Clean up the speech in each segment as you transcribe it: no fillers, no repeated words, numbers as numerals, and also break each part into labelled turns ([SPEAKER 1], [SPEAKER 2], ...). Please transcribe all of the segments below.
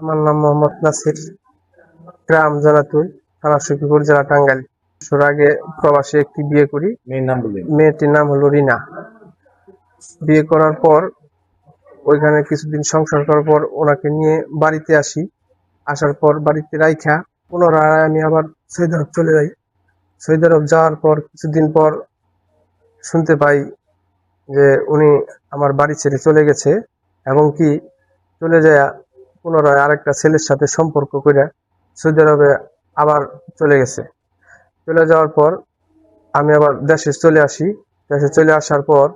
[SPEAKER 1] আমার নাম মোহাম্মদ নাসির, গ্রাম জানাতুল, থানা সখীপুর, জেলা টাঙ্গাইল। বছর আগে প্রবাসে একটি বিয়ে করি। মেয়েটির নাম হলো রিনা। বিয়ে করার পর ওইখানে কিছুদিন সংসার করার পর ওনাকে নিয়ে বাড়িতে আসি। আসার পর বাড়িতে রাইখা পুনরায় আমি আবার সৌদি আরব চলে যাই। সৌদি আরব যাওয়ার পর কিছুদিন পর শুনতে পাই যে উনি আমার বাড়ি ছেড়ে চলে গেছে, এবং কি চলে যায় পুনরায় আরেকটা ছেলের সাথে সম্পর্ক করে সৌদি আরবে আবার চলে গেছে। চলে যাওয়ার পর আমি আবার দেশে চলে আসি। দেশে চলে আসার পর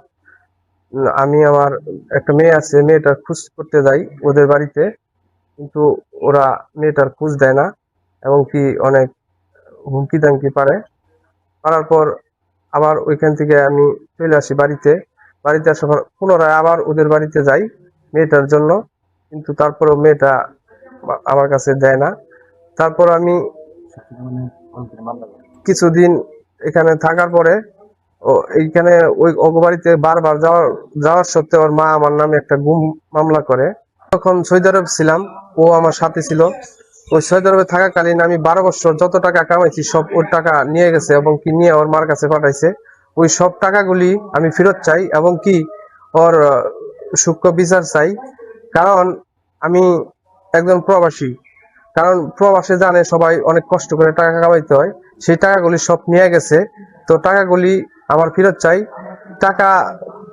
[SPEAKER 1] আমি আমার একটা মেয়ে আছে, মেয়েটার খোঁজ করতে যাই ওদের বাড়িতে, কিন্তু ওরা মেয়েটার খোঁজ দেয় না, এবং কি অনেক হুমকি দামকি পারার পর আবার ওইখান থেকে আমি চলে আসি বাড়িতে। বাড়িতে আসার পর পুনরায় আবার ওদের বাড়িতে যাই মেয়েটার জন্য, কিন্তু তারপরেও মেয়েটা আমার কাছে দেয় না। তারপর আমি কিছুদিন এখানে থাকার পরে এইখানে ওই বাড়িতে বারবার যাওয়ার সত্ত্বেও ওর মা আমার নামে একটা গুম মামলা করে। তখন সৌদি আরব ছিলাম, ও আমার সাথে ছিল। ওই সৌদি আরবে থাকাকালীন আমি 12 বছর যত টাকা কামাইছি সব ওর টাকা নিয়ে গেছে, এবং কি নিয়ে ওর মার কাছে পাঠাইছে। ওই সব টাকাগুলি আমি ফেরত চাই, এবং কি ওর সূক্ষ্ম বিচার চাই। কারণ আমি একজন প্রবাসী। কারণ প্রবাসে জানে সবাই অনেক কষ্ট করে টাকা কামাইতে হয়, সেই টাকাগুলি সব নিয়ে গেছে। তো টাকাগুলি আমার ফেরত চাই। টাকা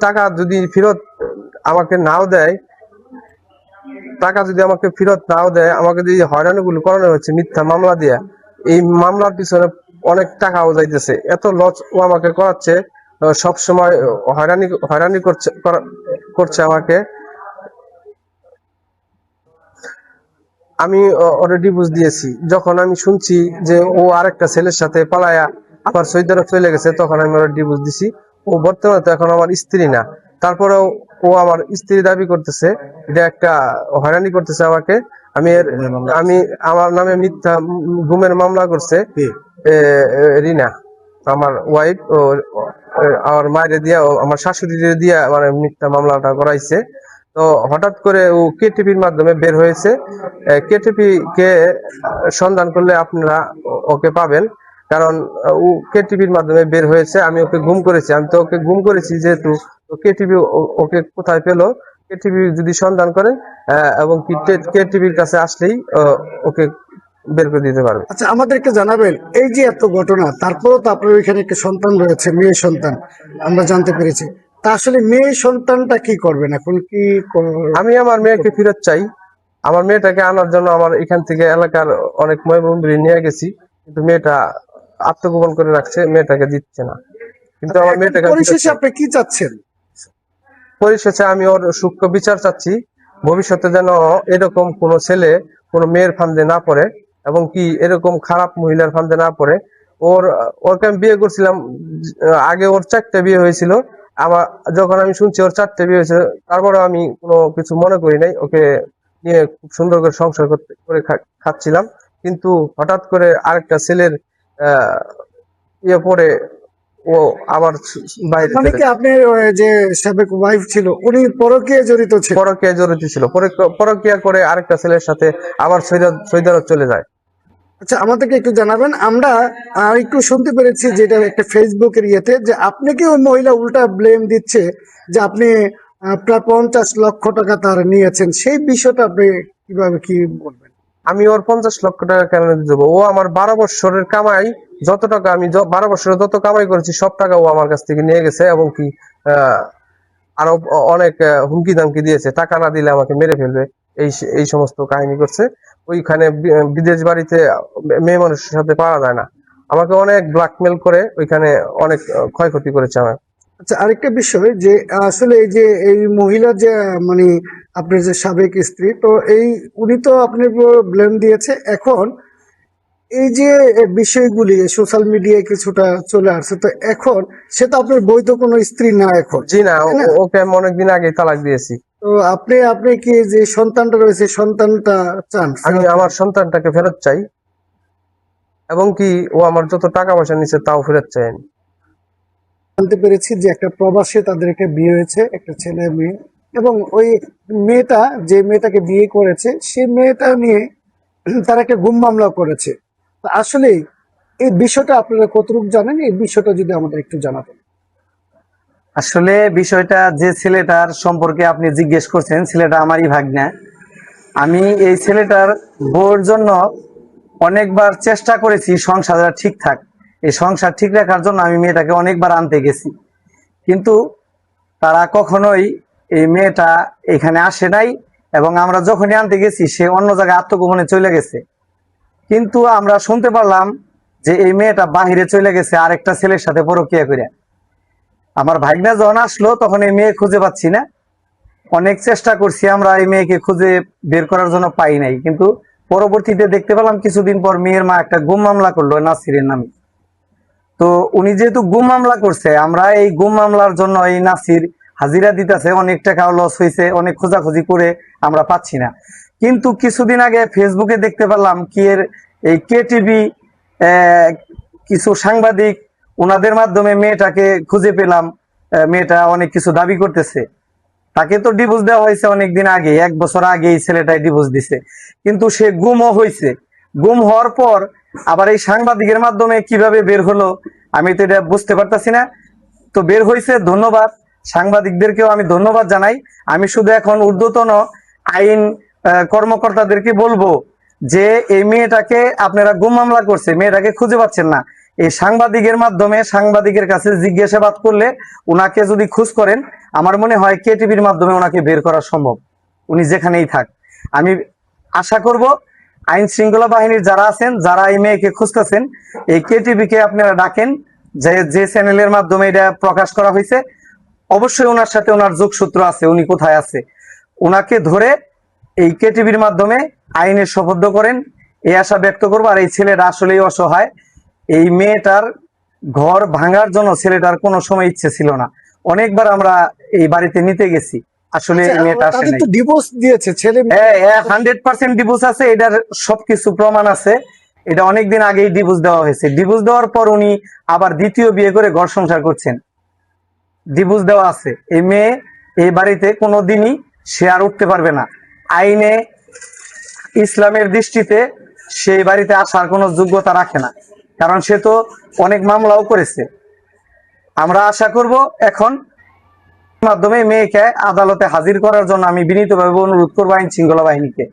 [SPEAKER 1] টাকা যদি ফেরত আমাকে নাও দেয়, আমাকে যদি হয়রানিগুলো করানো হচ্ছে মিথ্যা মামলা দিয়ে, এই মামলার পিছনে অনেক টাকাও যাইতেছে। এত লস ও আমাকে করাচ্ছে, সব সময় হয়রানি করছে আমাকে। আমি ওরে ডিভোর্স দিয়েছি। যখন আমি শুনছি যে ও আরেকটা ছেলের সাথে পালায়া আবার সৌদি আরব চলে গেছে, তখন আমি ওরে ডিভোর্স দিছি। ও বর্তমানে তো এখন আমার স্ত্রী না, তারপরেও ও আমার স্ত্রী দাবি করতেছে। এটা একটা হয়রানি করতেছে আমাকে। আমি আমার নামে মিথ্যা গুমের মামলা করছে রিনা, আমার ওয়াইফ। ও আমার মায়ের দিয়া, আমার শাশুড়ি দিয়া মানে মিথ্যা মামলাটা করাইছে। তো হঠাৎ করে ও কেটিপির মাধ্যমে বের হয়েছে। কেটিপি কে সন্ধান করলে আপনারা ওকে পাবেন, কারণ ও কেটিপির মাধ্যমে বের হয়েছে। আমি ওকে গুম করেছি, আমি তো ওকে গুম করেছি, যেহেতু কেটিপি ওকে কোথায় পেলো, কেটিপি যদি সন্ধান করেন এবং কেটিপির কাছে আসলেই ওকে বের করে দিতে পারবে।
[SPEAKER 2] আচ্ছা, আমাদেরকে জানাবেন, এই যে এত ঘটনা, তারপরেও তো আপনার ওইখানে একটা সন্তান রয়েছে, মেয়ে সন্তান, আমরা জানতে পেরেছি। তা আসলে মেয়ে সন্তানটা কি করবেন এখন?
[SPEAKER 1] আমি আমার মেয়েকে ফেরত চাই। আমার মেয়েটাকে আনার জন্য আমার এখান থেকে এলাকার অনেক ময়মুম্বরি নিয়ে গেছি, কিন্তু মেয়েটা আত্মগোপন করে রাখছে, মেয়েটাকে দিচ্ছে না। কিন্তু আমার মেয়েটাকে
[SPEAKER 2] পরিশেষে আপনি কি চাচ্ছেন?
[SPEAKER 1] পরিশেষে আমি ওর সূক্ষ্ম বিচার চাচ্ছি। ভবিষ্যতে যেন এরকম কোনো ছেলে কোনো মেয়ের ফান্দে না পড়ে, এবং কি এরকম খারাপ মহিলার ফান্দে না পড়ে। ওরকে আমি বিয়ে করছিলাম, আগে ওর 4টে বিয়ে হয়েছিল। আমার যখন আমি শুনছি ওর 4টে বিয়ে হয়েছে, তারপরে আমি কোনো কিছু মনে করি নাই। ওকে নিয়ে খুব সুন্দর করে সংসার করে খাচ্ছিলাম। কিন্তু হঠাৎ করে আরেকটা ছেলের ইয়ে পরে ও আবার বাইরে
[SPEAKER 2] মানে কি আপনার যে সাবেক ওয়াইফ ছিল, উনি পরকীয়া জড়িত ছিল?
[SPEAKER 1] পরকীয়া করে আরেকটা ছেলের সাথে আবার সৌদি আরব চলে যায়।
[SPEAKER 2] আচ্ছা, আমাদেরকে একটু জানাবেন। আমরা একটু শুনতে পেরেছি যেটা একটা ফেসবুকের ইয়েতে, যে আপনাকে ওই মহিলা উল্টা ব্লেম দিচ্ছে যে আপনি প্রায় 50 লক্ষ টাকা তার নিয়েছেন। সেই বিষয়টা আপনি কিভাবে কি বলবেন?
[SPEAKER 1] আমি ওর 50 লক্ষ টাকা কেন দেবো? ও আমার 12 বছরের কামাই, যত টাকা আমি 12 বছরে যত কামাই করেছি সব টাকা ও আমার কাছ থেকে নিয়ে গেছে, এবং কি আরো অনেক হুমকি দামকি দিয়েছে, টাকা না দিলে আমাকে মেরে ফেলবে। এই সমস্ত কাহিনী করছে। ওইখানে বিদেশ বাড়িতে মেয়ে মানুষের সাথে পাওয়া যায় না। আমাকে অনেক ব্ল্যাকমেল করে ওইখানে অনেক ক্ষয়ক্ষতি করেছে আমার।
[SPEAKER 2] আচ্ছা, আরেকটা বিষয়, যে আসলে এই যে এই মহিলা যে মানে আপনার যে সাবেক স্ত্রী, তো উনি তো আপনার ব্লেম দিয়েছে। এখন এই যে বিষয়গুলি সোশ্যাল মিডিয়ায় কিছুটা চলে আসছে, তো এখন সে তো আপনার বৈধ কোনো স্ত্রী না এখন।
[SPEAKER 1] জি না, ওকে আমি অনেকদিন আগে তালাক দিয়েছি।
[SPEAKER 2] তো আপনি কি যে সন্তানটা রয়েছে, সন্তানটা চান?
[SPEAKER 1] আমি আমার সন্তানটাকে ফেরত চাই, এবং কি ও আমার যত টাকা পয়সা নিচ্ছে তাও ফেরত চাই আমি।
[SPEAKER 2] জানতে পেরেছি যে একটা প্রবাসে তাদের একটা বিয়ে হয়েছে, একটা ছেলে মেয়ে। এবং ওই মেয়েটা যে মেয়েটাকে বিয়ে করেছে সেই মেয়েটা নিয়ে তারা একটা গুম মামলা করেছে। তো আসলে এই বিষয়টা আপনারা কতটুকু জানেন, এই বিষয়টা যদি আমাদের একটু জানাতেন।
[SPEAKER 3] আসলে বিষয়টা যে ছেলেটার সম্পর্কে আপনি জিজ্ঞেস করছেন, ছেলেটা আমারই ভাগ্না। আমি এই ছেলেটার বউর জন্য অনেকবার চেষ্টা করেছি সংসারটা ঠিকঠাক, এই সংসার ঠিক রাখার জন্য আমি মেয়েটাকে অনেকবার আনতে গেছি, কিন্তু তারা কখনোই এই মেয়েটা এখানে আসে নাই। এবং আমরা যখনই আনতে গেছি সে অন্য জায়গায় আত্মগোপনে চলে গেছে। কিন্তু আমরা শুনতে পারলাম যে এই মেয়েটা বাহিরে চলে গেছে আরেকটা ছেলের সাথে পরকীয়া করে। আমার ভাগ্না যখন আসলো তখন এই মেয়ে খুঁজে পাচ্ছি না। অনেক চেষ্টা করছি আমরা এই মেয়েকে খুঁজে বের করার জন্য, পাই নাই। কিন্তু পরবর্তীতে দেখতে পেলাম কিছুদিন পর মেয়ের মা একটা গুম মামলা করলো নাসিরের নামে। তো উনি যেহেতু গুম মামলা করছে, আমরা এই গুম মামলার জন্য এই নাসির হাজিরা দিতেছে, অনেক টাকা লস হয়েছে, অনেক খোঁজাখুঁজি করে আমরা পাচ্ছি না। কিন্তু কিছুদিন আগে ফেসবুকে দেখতে পেলাম কি এর এই KTV কিছু সাংবাদিক, ওনাদের মাধ্যমে মেয়েটাকে খুঁজে পেলাম। মেয়েটা অনেক কিছু দাবি করতেছে। তাকে তো ডিভোর্স দেওয়া হয়েছে অনেকদিন আগে, 1 বছর আগে এই ছেলেটাই ডিভোর্স দিছে। কিন্তু সে গুমও হয়েছে। গুম হওয়ার পর আবার এই সাংবাদিকের মাধ্যমে কিভাবে বের হলো আমি তো এটা বুঝতে পারতাছি না। তো বের হয়েছে, ধন্যবাদ সাংবাদিকদেরকেও আমি ধন্যবাদ জানাই। আমি শুধু এখন ঊর্ধ্বতন আইন কর্মকর্তাদেরকে বলবো যে এই মেয়েটাকে আপনারা গুম মামলা করছে, মেয়েটাকে খুঁজে পাচ্ছেন না, এই সাংবাদিকের মাধ্যমে সাংবাদিকের কাছে জিজ্ঞাসাবাদ করলে ওনাকে যদি খোঁজ করেন, আমার মনে হয় KTVর মাধ্যমে ওনাকে বের করা সম্ভব, উনি যেখানেই থাক। আমি আশা করব আইন শৃঙ্খলা বাহিনীর যারা আছেন, যারা এই মেয়েকে খুঁজতেছেন, এই KTVকে আপনারা ডাকেন, যে চ্যানেলের মাধ্যমে এটা প্রকাশ করা হয়েছে অবশ্যই ওনার সাথে ওনার যোগসূত্র আছে, উনি কোথায় আছে ওনাকে ধরে এই KTVর মাধ্যমে আইনের সোপর্দ করেন, এই আশা ব্যক্ত করবো। আর এই ছেলেটা আসলেই অসহায়। এই মেয়েটার ঘর ভাঙার জন্য ছেলেটার কোনো সময় ইচ্ছে ছিল না। অনেকবার আমরা এই বাড়িতে নিতে গেছি, আসলে এই মেয়েটা আসে
[SPEAKER 2] তাদের
[SPEAKER 3] নাই।
[SPEAKER 2] তো ডিভোর্স দিয়েছে ছেলে
[SPEAKER 3] হ্যাঁ, 100% ডিভোর্স আছে, এটার সবকিছু প্রমাণ আছে। এটা অনেকদিন আগেই ডিভোর্স দেওয়া হয়েছে। ডিভোর্স দেওয়ার পর উনি আবার দ্বিতীয় বিয়ে করে ঘর সংসার করছেন, ডিভোর্স দেওয়া আছে। এই মেয়ে এই বাড়িতে কোনোদিনই সে আর উঠতে পারবে না। আইনে ইসলামের দৃষ্টিতে সেই বাড়িতে আসার কোনো যোগ্যতা রাখে না, কারণ সে তো অনেক মামলাও করেছে। আমরা আশা করব এখন মাধ্যমে মেয়েকে আদালতে হাজির করার জন্য আমি বিনীতভাবে অনুরোধ করবো আইন শৃঙ্খলা বাহিনীকে।